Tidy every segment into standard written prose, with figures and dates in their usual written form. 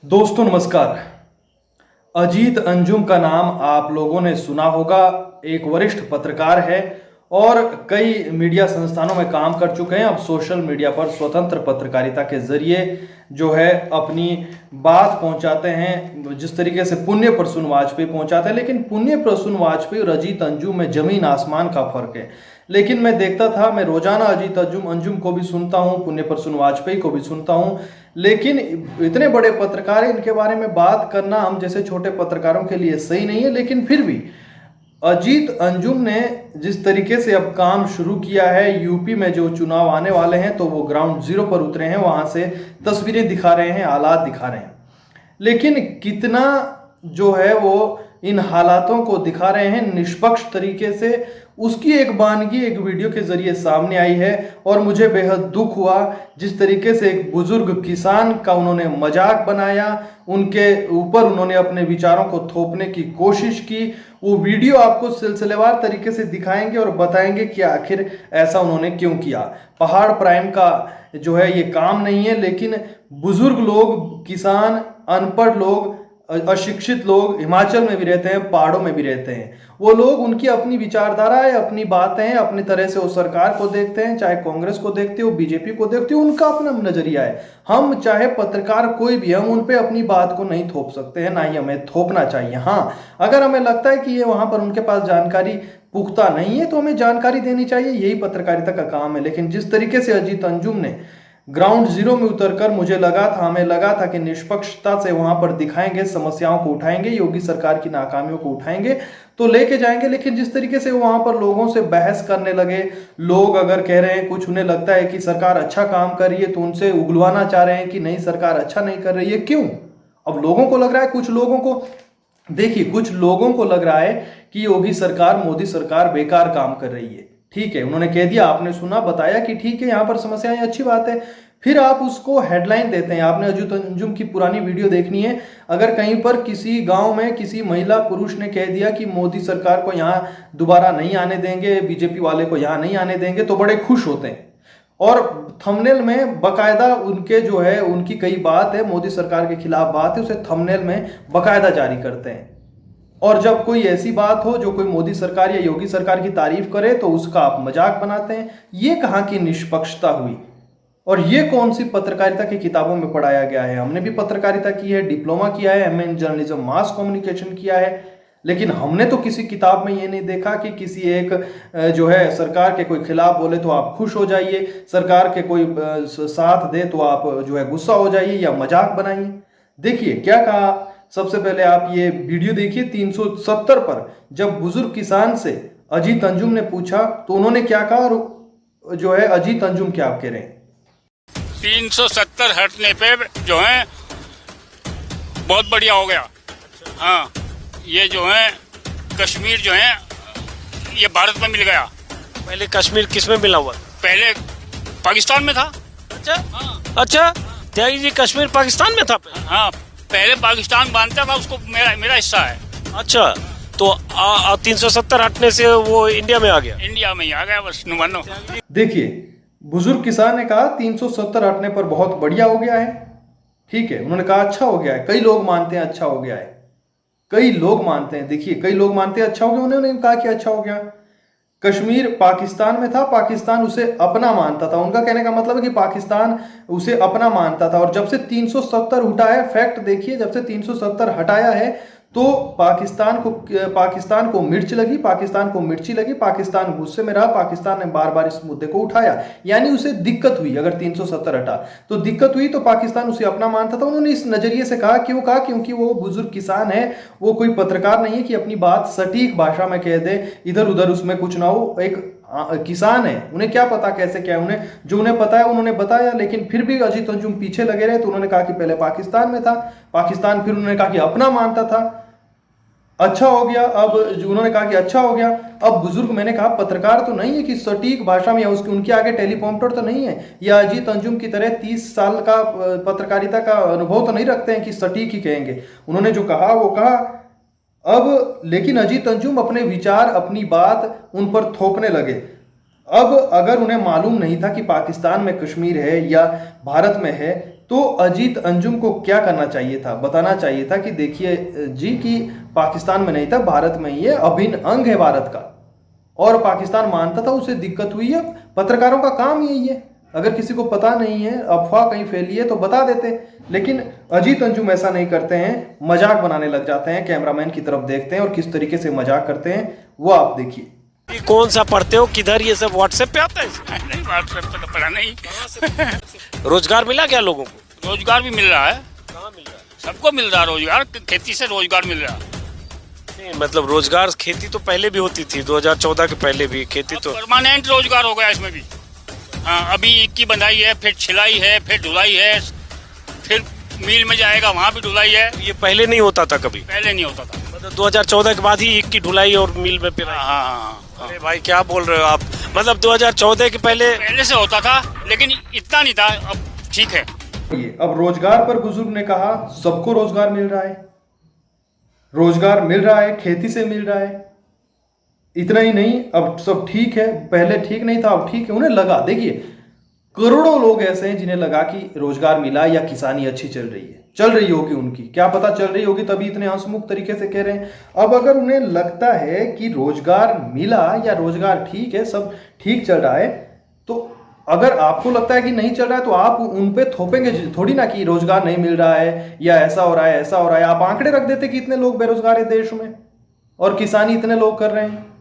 दोस्तों नमस्कार। अजीत अंजुम का नाम आप लोगों ने सुना होगा। एक वरिष्ठ पत्रकार है और कई मीडिया संस्थानों में काम कर चुके हैं। अब सोशल मीडिया पर स्वतंत्र पत्रकारिता के जरिए जो है अपनी बात पहुंचाते हैं। जिस तरीके से पुण्य प्रसून वाजपेयी पहुंचाते हैं, लेकिन पुण्य प्रसून वाजपेयी और अजीत अंजुम में जमीन आसमान का फर्क है। लेकिन मैं देखता था, मैं रोजाना अजीत अंजुम को भी सुनता हूँ, पुण्य प्रसून वाजपेयी को भी सुनता हूँ, लेकिन इतने बड़े पत्रकार इनके बारे में बात करना हम जैसे छोटे पत्रकारों के लिए सही नहीं है। लेकिन फिर भी अजीत अंजुम ने जिस तरीके से अब काम शुरू किया है, यूपी में जो चुनाव आने वाले हैं तो वो ग्राउंड जीरो पर उतरे हैं, वहां से तस्वीरें दिखा रहे हैं, हालात दिखा रहे हैं। लेकिन कितना जो है वो इन हालातों को दिखा रहे हैं निष्पक्ष तरीके से, उसकी एक वानगी एक वीडियो के जरिए सामने आई है। और मुझे बेहद दुख हुआ जिस तरीके से एक बुजुर्ग किसान का उन्होंने मजाक बनाया, उनके ऊपर उन्होंने अपने विचारों को थोपने की कोशिश की। वो वीडियो आपको सिलसिलेवार तरीके से दिखाएंगे और बताएंगे कि आखिर ऐसा उन्होंने क्यों किया। पहाड़ प्राइम का जो है ये काम नहीं है, लेकिन बुजुर्ग लोग, किसान, अनपढ़ लोग, अशिक्षित लोग हिमाचल में भी रहते हैं, पहाड़ों में भी रहते हैं, वो लोग, उनकी अपनी विचारधारा है, अपनी बातें हैं, अपनी तरह से वो सरकार को देखते हैं, चाहे कांग्रेस को देखते हो, बीजेपी को देखते हो, उनका अपना नजरिया है। हम चाहे पत्रकार कोई भी, हम उन पे अपनी बात को नहीं थोप सकते हैं, ना ही हमें थोपना चाहिए। हाँ, अगर हमें लगता है कि ये वहां पर उनके पास जानकारी पुख्ता नहीं है तो हमें जानकारी देनी चाहिए, यही पत्रकारिता का काम है। लेकिन जिस तरीके से अजीत अंजुम ने ग्राउंड जीरो में उतरकर, मुझे लगा था, हमें लगा था कि निष्पक्षता से वहां पर दिखाएंगे, समस्याओं को उठाएंगे, योगी सरकार की नाकामियों को उठाएंगे तो लेके जाएंगे। लेकिन जिस तरीके से वहां पर लोगों से बहस करने लगे, लोग अगर कह रहे हैं, कुछ उन्हें लगता है कि सरकार अच्छा काम कर रही है तो उनसे उगलवाना चाह रहे हैं कि नहीं सरकार अच्छा नहीं कर रही है। क्यों? अब लोगों को लग रहा है, कुछ लोगों को देखिए, कुछ लोगों को लग रहा है कि योगी सरकार, मोदी सरकार बेकार काम कर रही है। ठीक है, उन्होंने कह दिया, आपने सुना, बताया कि ठीक है यहाँ पर समस्याएं, अच्छी बात है। फिर आप उसको हेडलाइन देते हैं। आपने अजीत अंजुम की पुरानी वीडियो देखनी है, अगर कहीं पर किसी गांव में किसी महिला पुरुष ने कह दिया कि मोदी सरकार को यहाँ दोबारा नहीं आने देंगे, बीजेपी वाले को यहाँ नहीं आने देंगे, तो बड़े खुश होते हैं और थंबनेल में बकायदा उनके जो है, उनकी कई बात है, मोदी सरकार के खिलाफ बात है, उसे थंबनेल में बकायदा जारी करते हैं। और जब कोई ऐसी बात हो जो कोई मोदी सरकार या योगी सरकार की तारीफ करे तो उसका आप मजाक बनाते हैं। ये कहाँ की निष्पक्षता हुई? और ये कौन सी पत्रकारिता की किताबों में पढ़ाया गया है? हमने भी पत्रकारिता की है, डिप्लोमा किया है, MA in journalism mass communication किया है, लेकिन हमने तो किसी किताब में ये नहीं देखा कि किसी एक जो है सरकार के कोई खिलाफ बोले तो आप खुश हो जाइए, सरकार के कोई साथ दे तो आप जो है गुस्सा हो जाइए या मजाक बनाइए। देखिए क्या कहा। सबसे पहले आप ये वीडियो देखिए 370 पर, जब बुजुर्ग किसान से अजीत अंजुम ने पूछा तो उन्होंने क्या कहा और जो है अजीत अंजुम क्या आप कह रहे हैं। 370 हटने पे जो है बहुत बढ़िया हो गया। हाँ, ये जो है कश्मीर जो है ये भारत में मिल गया। पहले कश्मीर किस में मिला हुआ? पहले पाकिस्तान में था। अच्छा, हाँ। अच्छा, त्यागी जी कश्मीर पाकिस्तान में था? हाँ, पहले पाकिस्तान मानता था उसको, मेरा हिस्सा है। अच्छा, तो 370 हटने से वो इंडिया में आ गया? इंडिया में ही आ गया बस, नुमानो। देखिए, बुजुर्ग किसान ने कहा 370 हटने पर बहुत बढ़िया हो गया है। ठीक है, उन्होंने कहा अच्छा हो गया है। कई लोग मानते हैं अच्छा हो गया है, कई लोग मानते हैं, देखिए कई लोग मानते हैं अच्छा हो गया, उन्होंने कहा कि अच्छा हो गया। कश्मीर पाकिस्तान में था, पाकिस्तान उसे अपना मानता था। उनका कहने का मतलब है कि पाकिस्तान उसे अपना मानता था। और जब से 370 हटाया, फैक्ट देखिए, जब से 370 हटाया है तो पाकिस्तान को मिर्च लगी, पाकिस्तान को मिर्ची लगी, पाकिस्तान गुस्से में रहा, पाकिस्तान ने बार बार इस मुद्दे को उठाया, यानी उसे दिक्कत हुई। अगर 370 हटा तो दिक्कत हुई तो पाकिस्तान उसे अपना मानता था। उन्होंने इस नजरिए से कहा। क्यों कहा? क्योंकि वो बुजुर्ग किसान है, वो कोई पत्रकार नहीं है कि अपनी बात सटीक भाषा में कह दे, इधर उधर उसमें कुछ ना हो। एक किसान है, उन्हें क्या पता कैसे क्या, उन्हें जो उन्हें पता है उन्होंने बताया। लेकिन फिर भी अजीत अंजुम पीछे लगे रहे, तो उन्होंने कहा कि पहले पाकिस्तान में था, पाकिस्तान फिर उन्होंने कहा कि अपना मानता था, अच्छा हो गया। अब उन्होंने कहा कि अच्छा हो गया। अब बुजुर्ग, मैंने कहा पत्रकार तो नहीं है कि सटीक भाषा में, या उसके उनके आगे टेलीप्रॉम्प्टर तो नहीं है, या अजीत अंजुम की तरह 30 साल का पत्रकारिता का अनुभव तो नहीं रखते हैं कि सटीक ही कहेंगे। उन्होंने जो कहा वो कहा। अब लेकिन अजीत अंजुम अपने विचार, अपनी बात उन पर थोपने लगे। अब अगर उन्हें मालूम नहीं था कि पाकिस्तान में कश्मीर है या भारत में है, तो अजीत अंजुम को क्या करना चाहिए था, बताना चाहिए था कि देखिए जी कि पाकिस्तान में नहीं था, भारत में ही है, अभिन्न अंग है भारत का, और पाकिस्तान मानता था, उसे दिक्कत हुई है। पत्रकारों का काम यही है, अगर किसी को पता नहीं है, अफवाह कहीं फैली है तो बता देते हैं। लेकिन अजीत अंजुम ऐसा नहीं करते हैं, मजाक बनाने लग जाते हैं, कैमरामैन की तरफ देखते हैं और किस तरीके से मजाक करते हैं वो आप देखिए। ये कौन सा पढ़ते हो, किधर, ये सब व्हाट्सएप पे आता है? नहीं, व्हाट्सएप पे तो पढ़ा नहीं। रोजगार मिला क्या लोगों को? रोजगार भी मिल रहा है, कहाँ मिल रहा है? सबको मिल रहा है रोजगार, खेती से रोजगार मिल रहा है। नहीं, मतलब रोजगार, खेती तो पहले भी होती थी, 2014 के पहले भी खेती तो। परमानेंट रोजगार हो गया इसमें भी। हाँ, अभी ईख की बंधाई है, फिर छिलाई है, फिर ढुलाई है, फिर मिल में जाएगा, वहाँ भी ढुलाई है। ये पहले नहीं होता था कभी? पहले नहीं होता था, मतलब 2014 के बाद ही ईख की ढुलाई और मिल में फिर। हाँ। अरे भाई क्या बोल रहे हो आप, मतलब 2014 के पहले से होता था, लेकिन इतना नहीं था, अब ठीक है। अब रोजगार पर बुजुर्ग ने कहा सबको रोजगार मिल रहा है, रोजगार मिल रहा है, खेती से मिल रहा है। इतना ही नहीं, अब सब ठीक है, पहले ठीक नहीं था अब ठीक है। उन्हें लगा, देखिए करोड़ों लोग ऐसे हैं जिन्हें लगा कि रोजगार मिला या किसानी अच्छी चल रही है, चल रही होगी उनकी, क्या पता चल रही होगी तभी इतने हंसमुख तरीके से कह रहे हैं। अब अगर उन्हें लगता है कि रोजगार मिला या रोजगार ठीक है, सब ठीक चल रहा है, तो अगर आपको लगता है कि नहीं चल रहा है तो आप उन पे थोपेंगे थोड़ी ना कि रोजगार नहीं मिल रहा है या ऐसा हो रहा है, ऐसा हो रहा है। आप आंकड़े रख देते कि इतने लोग बेरोजगार है देश में और किसानी इतने लोग कर रहे हैं।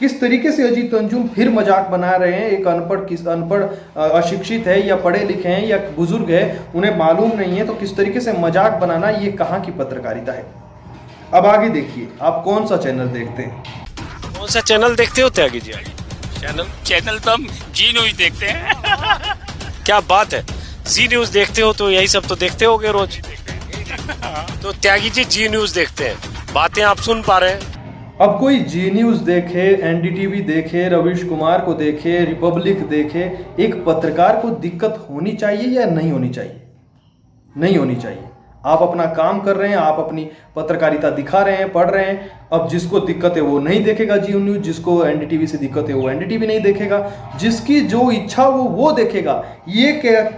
किस तरीके से अजीत अंजुम फिर मजाक बना रहे हैं। एक अनपढ़ अशिक्षित है या पढ़े लिखे हैं या बुजुर्ग है, उन्हें मालूम नहीं है, तो किस तरीके से मजाक बनाना, ये कहाँ की पत्रकारिता है। अब आगे देखिए, आप कौन सा चैनल देखते हैं? कौन सा चैनल देखते हो त्यागी जी? चैनल तो हम जी न्यूज देखते हैं। क्या बात है, जी न्यूज देखते हो तो यही सब तो देखते होगे रोज। तो त्यागी जी न्यूज देखते हैं, बातें आप सुन पा रहे हैं। अब कोई जी न्यूज देखे, एनडीटीवी देखे, रवीश कुमार को देखे, रिपब्लिक देखे, एक पत्रकार को दिक्कत होनी चाहिए या नहीं होनी चाहिए? नहीं होनी चाहिए। आप अपना काम कर रहे हैं, आप अपनी पत्रकारिता दिखा रहे हैं, पढ़ रहे हैं। अब जिसको दिक्कत है वो नहीं देखेगा जी न्यूज, जिसको एनडीटीवी से दिक्कत है वो एनडीटीवी नहीं देखेगा, जिसकी जो इच्छा वो देखेगा। ये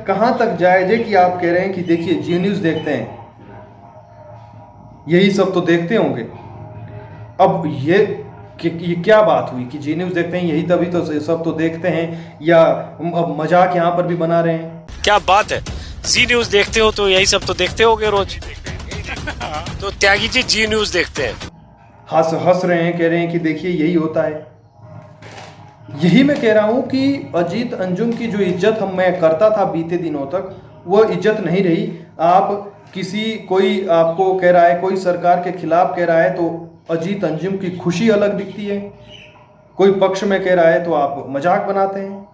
कहाँ तक जायज है कि आप कह रहे हैं कि देखिए जी न्यूज देखते हैं, यही सब तो देखते होंगे। अब ये क्या बात हुई कि जी न्यूज देखते हैं यही तभी तो सब तो देखते हैं, या अब मजाक यहाँ पर भी बना रहे हैं? क्या बात है, जी न्यूज देखते हो तो यही सब तो देखते होगे रोज। तो त्यागी जी न्यूज देखते हैं, हंस रहे हैं, कह रहे हैं कि देखिए यही होता है। यही मैं कह रहा हूं कि अजीत अंजुम की जो इज्जत मैं करता था बीते दिनों तक, वो इज्जत नहीं रही। आप कोई आपको कह रहा है, कोई सरकार के खिलाफ कह रहा है तो अजीत अंजुम की खुशी अलग दिखती है, कोई पक्ष में कह रहा है तो आप मजाक बनाते हैं।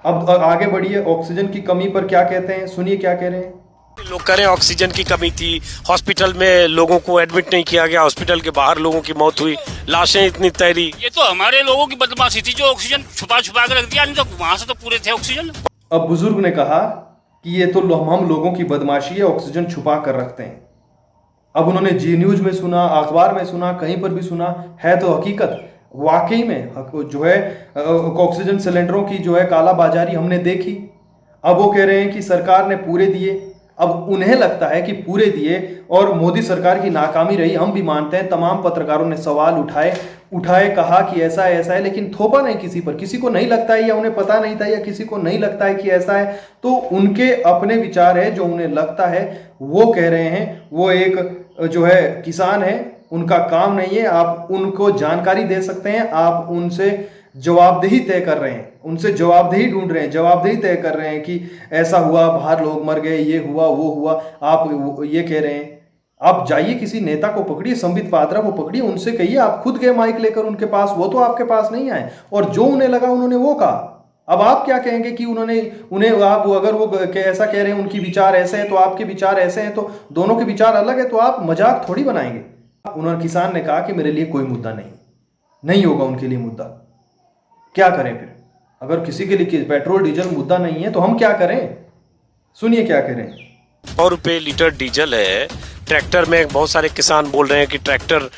अब आगे बढ़िए, ऑक्सीजन की कमी पर क्या कहते हैं, सुनिए क्या कह रहे हैं। लोग कह रहे हैं ऑक्सीजन की कमी थी, हॉस्पिटल में लोगों को एडमिट नहीं किया गया, हॉस्पिटल के बाहर लोगों की मौत हुई, लाशें इतनी तैरी। ये तो हमारे लोगों की बदमाशी थी जो ऑक्सीजन छुपा के रख दिया, नहीं तो वहां से तो पूरे थे ऑक्सीजन। अब बुजुर्ग ने कहा कि ये तो हम लोगों की बदमाशी है, ऑक्सीजन छुपा कर रखते हैं। अब उन्होंने जी न्यूज में सुना, अखबार में सुना, कहीं पर भी सुना, है तो हकीकत। वाकई में जो है ऑक्सीजन सिलेंडरों की जो है कालाबाजारी हमने देखी। अब वो कह रहे हैं कि सरकार ने पूरे दिए। अब उन्हें लगता है कि पूरे दिए और मोदी सरकार की नाकामी रही, हम भी मानते हैं। तमाम पत्रकारों ने सवाल उठाए, कहा कि ऐसा है, लेकिन थोपा नहीं किसी पर। किसी को नहीं लगता है या उन्हें पता नहीं था या किसी को नहीं लगता है कि ऐसा है, तो उनके अपने विचार है, जो उन्हें लगता है वो कह रहे हैं। वो एक जो है किसान है, उनका काम नहीं है, आप उनको जानकारी दे सकते हैं, आप उनसे जवाबदेही तय कर रहे हैं, उनसे जवाबदेही ढूंढ रहे हैं, जवाबदेही तय कर रहे हैं कि ऐसा हुआ, बाहर लोग मर गए, ये हुआ, वो हुआ। आप ये कह रहे हैं। आप जाइए किसी नेता को पकड़िए, संबित पात्रा को पकड़िए, उनसे कहिए, आप खुद गए माइक लेकर उनके पास, वो तो आपके पास नहीं आए और जो उन्हें लगा उन्होंने वो कहा। अब आप क्या कहेंगे कि उन्हें आप अगर वो ऐसा कह रहे हैं, उनकी विचार ऐसे हैं तो आपके विचार ऐसे हैं, तो दोनों के विचार अलग है, तो आप मजाक थोड़ी बनाएंगे। उन्होंने, किसान ने कहा कि मेरे लिए कोई मुद्दा नहीं होगा उनके लिए मुद्दा। क्या करें फिर? अगर किसी के लिए पेट्रोल डीजल मुद्दा नहीं है तो हम क्या करें? सुनिए क्या करें। 100 रुपये लीटर डीजल है ट्रैक्टर में। बहुत सारे किसान बोल रहे हैं कि ट्रैक्टर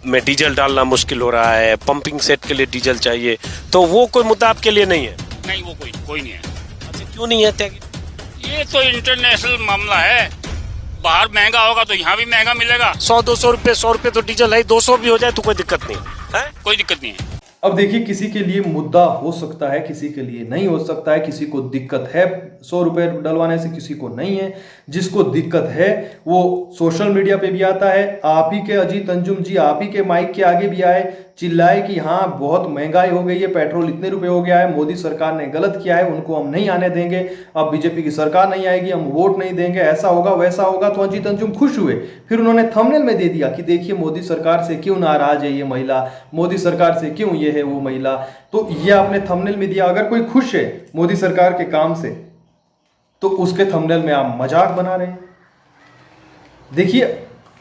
में डीजल डालना मुश्किल हो रहा है, पंपिंग सेट के लिए डीजल चाहिए, तो वो कोई मुद्दा आपके लिए नहीं है? नहीं, वो कोई नहीं है। अच्छा, क्यों नहीं है त्यागी? ये तो इंटरनेशनल मामला है, बाहर महंगा होगा तो यहाँ भी महंगा मिलेगा। 100-200 रुपए, 100 रुपए तो डीजल है, 200 भी हो जाए तो कोई दिक्कत नहीं है। कोई दिक्कत नहीं है। अब देखिए, किसी के लिए मुद्दा हो सकता है, किसी के लिए नहीं हो सकता है, किसी को दिक्कत है 100 रुपए डलवाने से, किसी को नहीं है। जिसको दिक्कत है वो सोशल मीडिया पे भी आता है, आप ही के अजीत अंजुम जी आप ही के माइक के आगे भी आए, चिल्लाए कि हाँ बहुत महंगाई हो गई है, पेट्रोल इतने रुपए हो गया है, मोदी सरकार ने गलत किया है, उनको हम नहीं आने देंगे, अब बीजेपी की सरकार नहीं आएगी, हम वोट नहीं देंगे, ऐसा होगा वैसा होगा। तो अजीत अंजुम खुश हुए, फिर उन्होंने थंबनेल में दे दिया कि देखिए मोदी सरकार से क्यों नाराज है ये महिला, मोदी सरकार से क्यों ये है वो महिला। तो ये आपने थंबनेल में दिया। अगर कोई खुश है मोदी सरकार के काम से तो उसके थंबनेल में आप मजाक बना रहे हैं। देखिए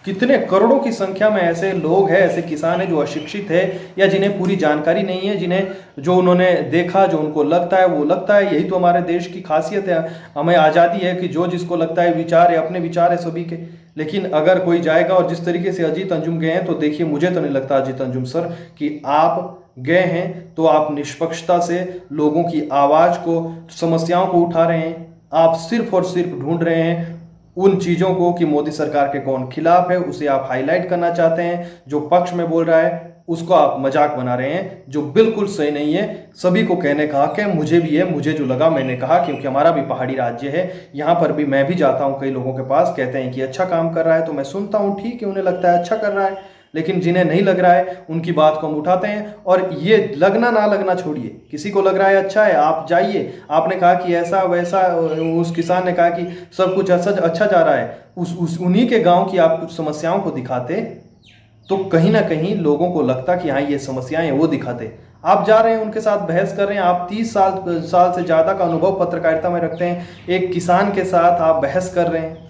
कितने करोड़ों की संख्या में ऐसे लोग हैं, ऐसे किसान हैं जो अशिक्षित है या जिन्हें पूरी जानकारी नहीं है, जिन्हें जो उन्होंने देखा जो उनको लगता है वो लगता है। यही तो हमारे देश की खासियत है, हमें आज़ादी है कि जो जिसको लगता है विचार है, अपने विचार है सभी के। लेकिन अगर कोई जाएगा और जिस तरीके से अजीत अंजुम गए हैं तो देखिए मुझे तो नहीं लगता अजीत अंजुम सर कि आप गए हैं तो आप निष्पक्षता से लोगों की आवाज़ को, समस्याओं को उठा रहे हैं। आप सिर्फ और सिर्फ ढूंढ रहे हैं उन चीज़ों को कि मोदी सरकार के कौन खिलाफ है, उसे आप हाईलाइट करना चाहते हैं। जो पक्ष में बोल रहा है उसको आप मजाक बना रहे हैं, जो बिल्कुल सही नहीं है। सभी को कहने का हक है, मुझे भी है, मुझे जो लगा मैंने कहा, क्योंकि हमारा भी पहाड़ी राज्य है। यहाँ पर भी मैं भी जाता हूँ कई लोगों के पास, कहते हैं कि अच्छा काम कर रहा है तो मैं सुनता हूँ, ठीक है उन्हें लगता है अच्छा कर रहा है। लेकिन जिन्हें नहीं लग रहा है उनकी बात को हम उठाते हैं। और ये लगना ना लगना छोड़िए, किसी को लग रहा है अच्छा है आप जाइए, आपने कहा कि ऐसा वैसा, उस किसान ने कहा कि सब कुछ अच्छा जा रहा है, उन्हीं के गांव की आप कुछ समस्याओं को दिखाते तो कहीं ना कहीं लोगों को लगता कि हाँ ये समस्याएं हैं, वो दिखाते। आप जा रहे हैं उनके साथ बहस कर रहे हैं, आप 30 साल से ज़्यादा का अनुभव पत्रकारिता में रखते हैं, एक किसान के साथ आप बहस कर रहे हैं।